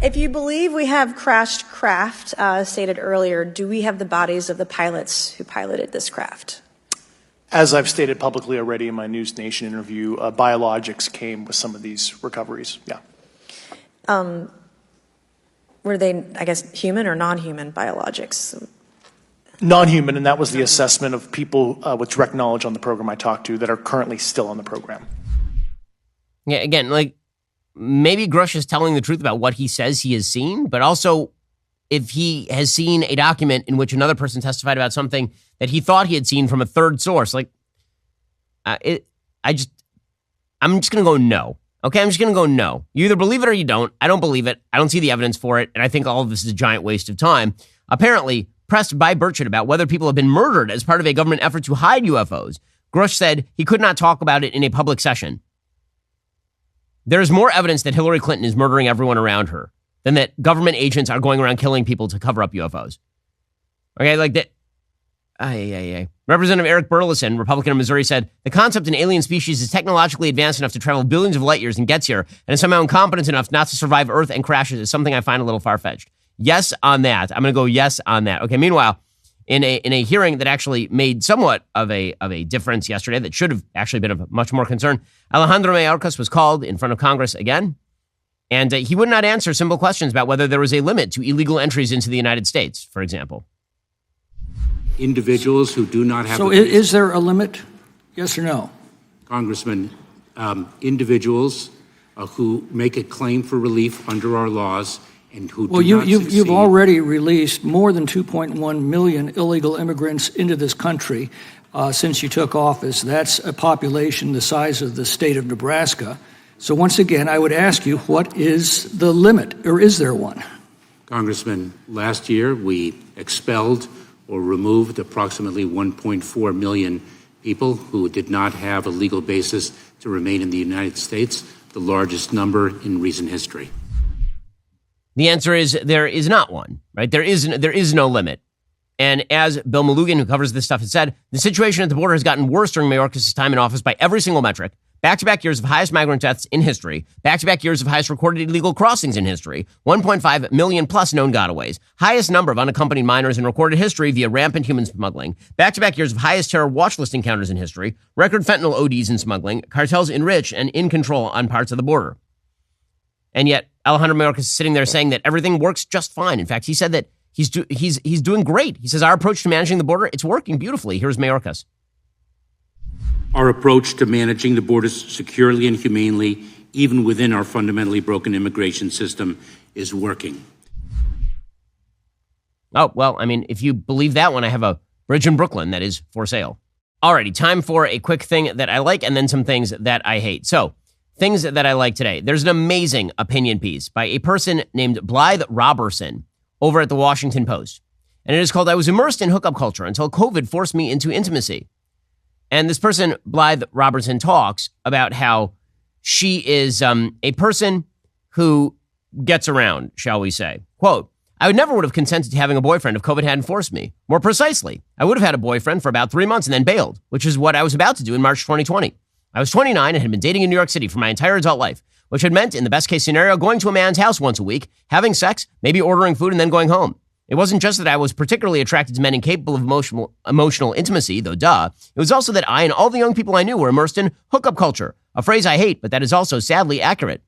If you believe we have crashed craft, stated earlier, do we have the bodies of the pilots who piloted this craft? As I've stated publicly already in my News Nation interview, biologics came with some of these recoveries. Yeah. Were they, I guess, human or non-human biologics? Non-human, and that was the assessment of people with direct knowledge on the program I talked to that are currently still on the program. Yeah, again, like, maybe Grush is telling the truth about what he says he has seen, but also if he has seen a document in which another person testified about something that he thought he had seen from a third source, like, I'm just going to go no. Okay, I'm just going to go no. You either believe it or you don't. I don't believe it. I don't see the evidence for it, and I think all of this is a giant waste of time. Apparently, pressed by Burchett about whether people have been murdered as part of a government effort to hide UFOs, Grush said he could not talk about it in a public session. There is more evidence that Hillary Clinton is murdering everyone around her than that government agents are going around killing people to cover up UFOs. Okay, like that. Representative Eric Burleson, Republican of Missouri, said the concept an alien species is technologically advanced enough to travel billions of light years and gets here and is somehow incompetent enough not to survive Earth and crashes is something I find a little far-fetched. Yes on that. I'm going to go yes on that. Okay, meanwhile, in a hearing that actually made somewhat of a difference yesterday that should have actually been of much more concern, Alejandro Mayorkas was called in front of Congress again, and he would not answer simple questions about whether there was a limit to illegal entries into the United States, for example. Individuals who do not have... So is there a limit? Yes or no? Congressman, individuals who make a claim for relief under our laws and who do not succeed... You've already released more than 2.1 million illegal immigrants into this country since you took office. That's a population the size of the state of Nebraska. So once again, I would ask you, what is the limit, or is there one? Congressman, last year we expelled or removed approximately 1.4 million people who did not have a legal basis to remain in the United States, the largest number in recent history. The answer is there is not one, right? There is no limit. And as Bill Malugin, who covers this stuff, has said, the situation at the border has gotten worse during Mayorkas' time in office by every single metric. Back-to-back years of highest migrant deaths in history. Back-to-back years of highest recorded illegal crossings in history. 1.5 million plus known gotaways. Highest number of unaccompanied minors in recorded history via rampant human smuggling. Back-to-back years of highest terror watch list encounters in history. Record fentanyl ODs in smuggling. Cartels enrich and in control on parts of the border. And yet, Alejandro Mayorkas is sitting there saying that everything works just fine. In fact, he said that he's doing great. He says our approach to managing the border, it's working beautifully. Here's Mayorkas. Our approach to managing the borders securely and humanely, even within our fundamentally broken immigration system, is working. Oh, well, I mean, if you believe that one, I have a bridge in Brooklyn that is for sale. Alrighty, time for a quick thing that I like and then some things that I hate. So, things that I like today. There's an amazing opinion piece by a person named Blythe Robertson over at the Washington Post. And it is called, I Was Immersed in Hookup Culture Until COVID Forced Me into Intimacy. And this person, Blythe Robertson, talks about how she is a person who gets around, shall we say. Quote, I would never have consented to having a boyfriend if COVID hadn't forced me. More precisely, I would have had a boyfriend for about 3 months and then bailed, which is what I was about to do in March 2020. I was 29 and had been dating in New York City for my entire adult life, which had meant, in the best case scenario, going to a man's house once a week, having sex, maybe ordering food, and then going home. It wasn't just that I was particularly attracted to men incapable of emotional intimacy, though duh. It was also that I and all the young people I knew were immersed in hookup culture, a phrase I hate, but that is also sadly accurate.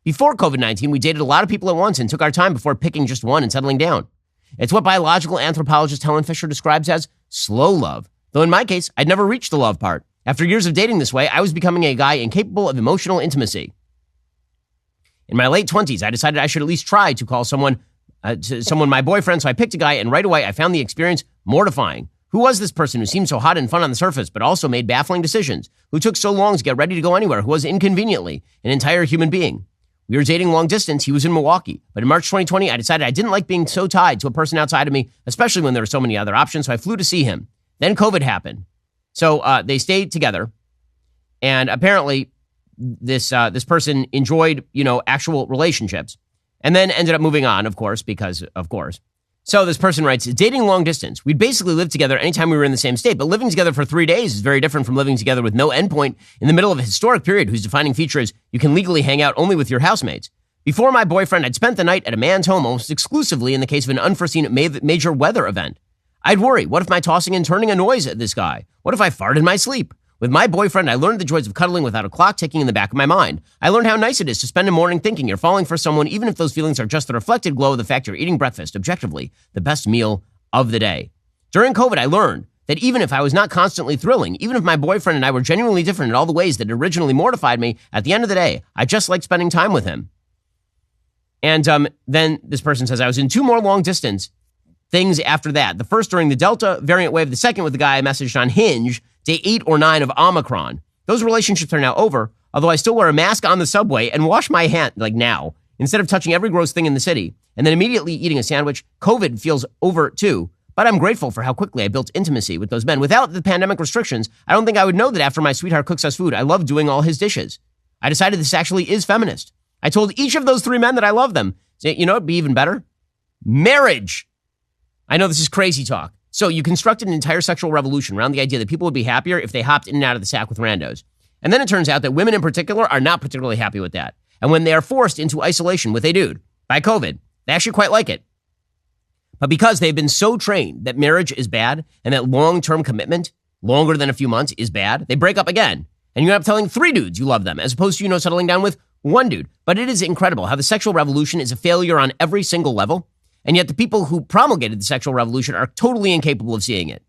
Before COVID-19, we dated a lot of people at once and took our time before picking just one and settling down. It's what biological anthropologist Helen Fisher describes as slow love, though in my case, I'd never reached the love part. After years of dating this way, I was becoming a guy incapable of emotional intimacy. In my late 20s, I decided I should at least try to call someone my boyfriend, so I picked a guy, and right away I found the experience mortifying. Who was this person who seemed so hot and fun on the surface, but also made baffling decisions? Who took so long to get ready to go anywhere? Who was inconveniently an entire human being? We were dating long distance. He was in Milwaukee. But in March 2020, I decided I didn't like being so tied to a person outside of me, especially when there were so many other options, so I flew to see him. Then COVID happened. So they stayed together, And apparently this person enjoyed, actual relationships and then ended up moving on, of course, because of course. So this person writes, dating long distance. We'd basically live together anytime we were in the same state, but living together for 3 days is very different from living together with no endpoint in the middle of a historic period whose defining feature is you can legally hang out only with your housemates. Before my boyfriend, I'd spent the night at a man's home almost exclusively in the case of an unforeseen major weather event. I'd worry, what if my tossing and turning annoys this guy? What if I fart in my sleep? With my boyfriend, I learned the joys of cuddling without a clock ticking in the back of my mind. I learned how nice it is to spend a morning thinking you're falling for someone, even if those feelings are just the reflected glow of the fact you're eating breakfast, objectively, the best meal of the day. During COVID, I learned that even if I was not constantly thrilling, even if my boyfriend and I were genuinely different in all the ways that originally mortified me, at the end of the day, I just liked spending time with him. And then this person says, I was in 2 more long distance things after that. The first during the Delta variant wave, the second with the guy I messaged on Hinge, day 8 or 9 of Omicron. Those relationships are now over, although I still wear a mask on the subway and wash my hand, like now, instead of touching every gross thing in the city and then immediately eating a sandwich. COVID feels over too, but I'm grateful for how quickly I built intimacy with those men. Without the pandemic restrictions, I don't think I would know that after my sweetheart cooks us food, I love doing all his dishes. I decided this actually is feminist. I told each of those 3 men that I love them. You know, it'd be even better. Marriage. I know this is crazy talk. So you constructed an entire sexual revolution around the idea that people would be happier if they hopped in and out of the sack with randos. And then it turns out that women in particular are not particularly happy with that. And when they are forced into isolation with a dude by COVID, they actually quite like it. But because they've been so trained that marriage is bad and that long-term commitment, longer than a few months, is bad, they break up again. And you end up telling 3 dudes you love them as opposed to, settling down with 1 dude. But it is incredible how the sexual revolution is a failure on every single level. And yet the people who promulgated the sexual revolution are totally incapable of seeing it.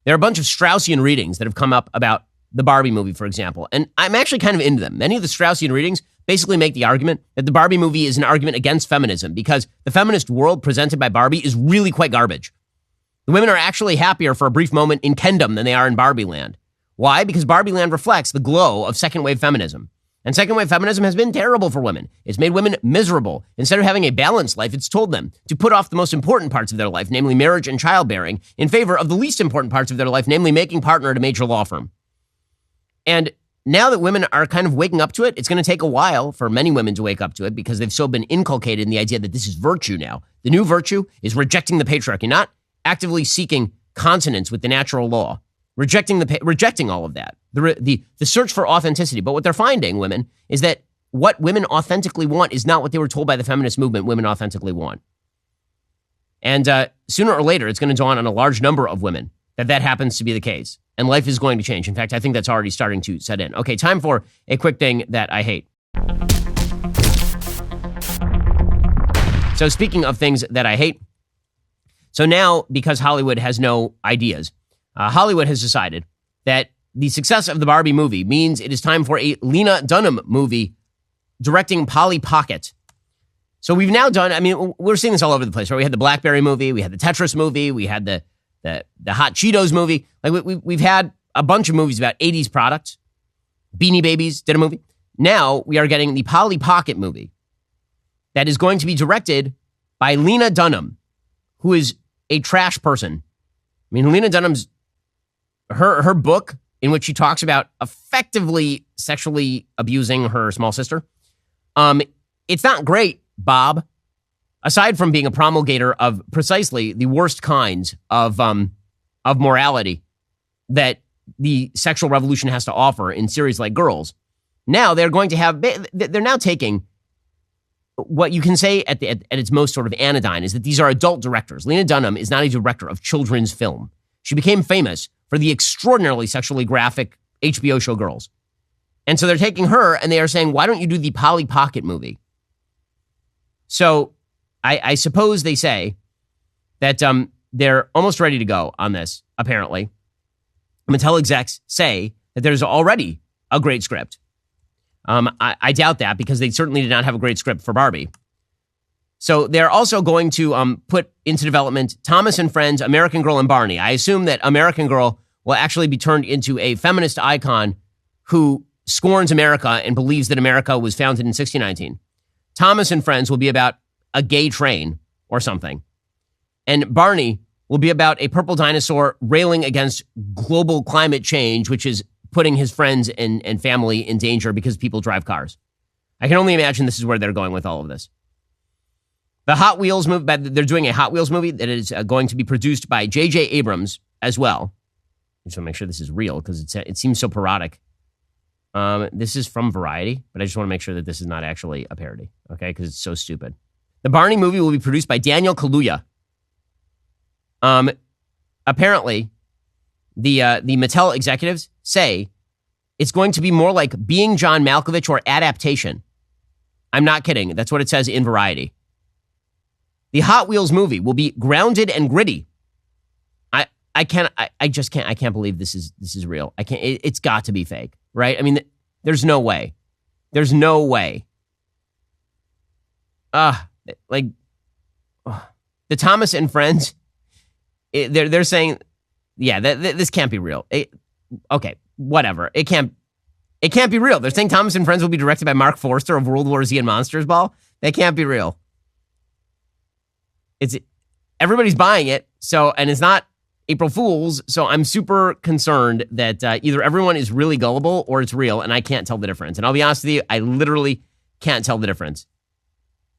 There are a bunch of Straussian readings that have come up about the Barbie movie, for example, and I'm actually kind of into them. Many of the Straussian readings basically make the argument that the Barbie movie is an argument against feminism because the feminist world presented by Barbie is really quite garbage. The women are actually happier for a brief moment in Kendom than they are in Barbie Land. Why? Because Barbie Land reflects the glow of second-wave feminism. And second-wave feminism has been terrible for women. It's made women miserable. Instead of having a balanced life, it's told them to put off the most important parts of their life, namely marriage and childbearing, in favor of the least important parts of their life, namely making partner at a major law firm. And now that women are kind of waking up to it, it's going to take a while for many women to wake up to it because they've so been inculcated in the idea that this is virtue now. The new virtue is rejecting the patriarchy, not actively seeking consonance with the natural law. Rejecting all of that, the search for authenticity. But what they're finding, women, is that what women authentically want is not what they were told by the feminist movement women authentically want. And sooner or later, it's going to dawn on a large number of women that happens to be the case. And life is going to change. In fact, I think that's already starting to set in. Okay, time for a quick thing that I hate. So speaking of things that I hate, so now because Hollywood has no ideas, Hollywood has decided that the success of the Barbie movie means it is time for a Lena Dunham movie directing Polly Pocket. So we've now done, we're seeing this all over the place, right? We had the BlackBerry movie, we had the Tetris movie, we had the Hot Cheetos movie. Like we've had a bunch of movies about 80s products. Beanie Babies did a movie. Now we are getting the Polly Pocket movie that is going to be directed by Lena Dunham, who is a trash person. Lena Dunham's her book in which she talks about effectively sexually abusing her small sister. It's not great, Bob. Aside from being a promulgator of precisely the worst kinds of morality that the sexual revolution has to offer in series like Girls, now they're now taking what you can say at its most sort of anodyne is that these are adult directors. Lena Dunham is not a director of children's film. She became famous for the extraordinarily sexually graphic HBO show Girls. And so they're taking her and they are saying, why don't you do the Polly Pocket movie? So I suppose they say that they're almost ready to go on this, apparently. Mattel execs say that there's already a great script. I doubt that because they certainly did not have a great script for Barbie. So they're also going to put into development Thomas and Friends, American Girl, and Barney. I assume that American Girl will actually be turned into a feminist icon who scorns America and believes that America was founded in 1619. Thomas and Friends will be about a gay train or something. And Barney will be about a purple dinosaur railing against global climate change, which is putting his friends and family in danger because people drive cars. I can only imagine this is where they're going with all of this. The Hot Wheels movie, they're doing a Hot Wheels movie that is going to be produced by J.J. Abrams as well. I just want to make sure this is real because it seems so parodic. This is from Variety, but I just want to make sure that this is not actually a parody, okay? Because it's so stupid. The Barney movie will be produced by Daniel Kaluuya. Apparently, the Mattel executives say it's going to be more like Being John Malkovich or Adaptation. I'm not kidding. That's what it says in Variety. The Hot Wheels movie will be grounded and gritty. I can't believe this is real. I can't. It's got to be fake, right? I mean, there's no way. There's no way. The Thomas and Friends. They're saying, yeah, this can't be real. Okay, whatever. It can't be real. They're saying Thomas and Friends will be directed by Mark Forster of World War Z and Monsters Ball. That can't be real. Everybody's buying it. So, and it's not April Fools. So I'm super concerned that either everyone is really gullible or it's real, and I can't tell the difference. And I'll be honest with you, I literally can't tell the difference.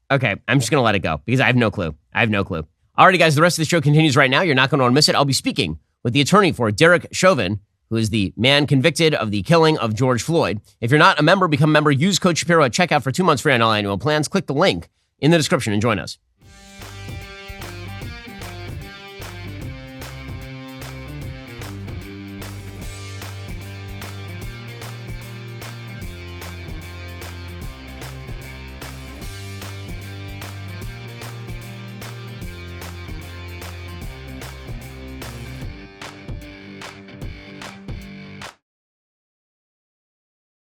Okay, I'm just going to let it go because I have no clue. Alrighty, guys, the rest of the show continues right now. You're not going to want to miss it. I'll be speaking with the attorney for Derek Chauvin, who is the man convicted of the killing of George Floyd. If you're not a member, become a member. Use code Shapiro at checkout for 2 months free on all annual plans. Click the link in the description and join us.